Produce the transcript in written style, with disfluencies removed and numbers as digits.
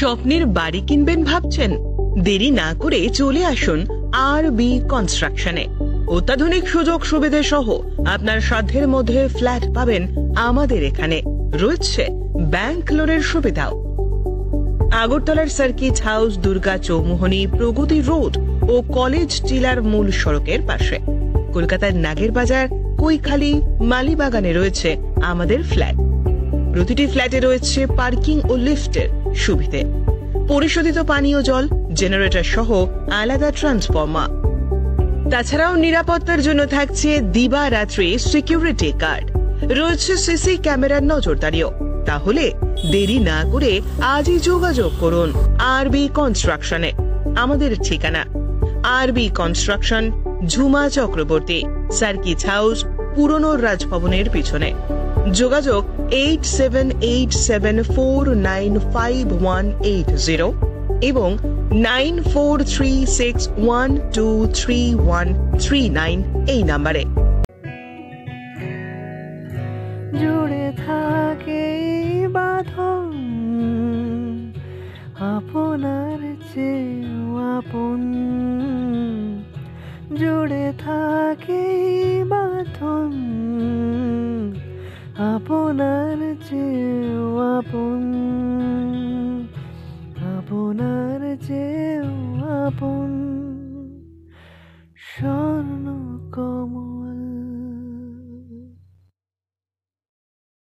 স্বপ্নের বাড়ি কিনবেন ভাবছেন? দেরি না করে চলে আসুন আরবি কনস্ট্রাকশনে। অত্যাধুনিক সুযোগ সুবিধে সহ আপনার সাধ্যের মধ্যে ফ্ল্যাট পাবেন আমাদের এখানে। রয়েছে ব্যাংক লোনের সুবিধাও। আগরতলার সার্কিট হাউস, দুর্গা চৌমুহনী, প্রগতি রোড ও কলেজ টিলার মূল সড়কের পাশে। কলকাতার নাগের বাজার, কৈখালি, মালিবাগানে রয়েছে আমাদের ফ্ল্যাট। প্রতিটি ফ্ল্যাটে রয়েছে পার্কিং ও লিফটের সুবিধে, পরিশোধিত পানীয় জল, জেনারেটর সহ আলাদা ট্রান্সফরমার। তাছাড়াও নিরাপত্তার জন্য থাকছে দিবারাত্রি সিকিউরিটি গার্ড, রয়েছে সিসি ক্যামেরার নজরদারিও। তাহলে দেরি না করে আজই যোগাযোগ করুন আরবি কনস্ট্রাকশনে। আমাদের ঠিকানা আরবি construction, Jhuma Chakraborty, circuit house, পুরনো রাজভবনের পিছনে। যোগাযোগ 8787495180 এবং 9436123139 এই নাম্বারে। জুড়ে থাকে বাঁধন আপনার চেয়েও আপন, জুড়ে থাকে বাঁধন আপনার চেয়েও আপন, আপনার চেয়েও আপন।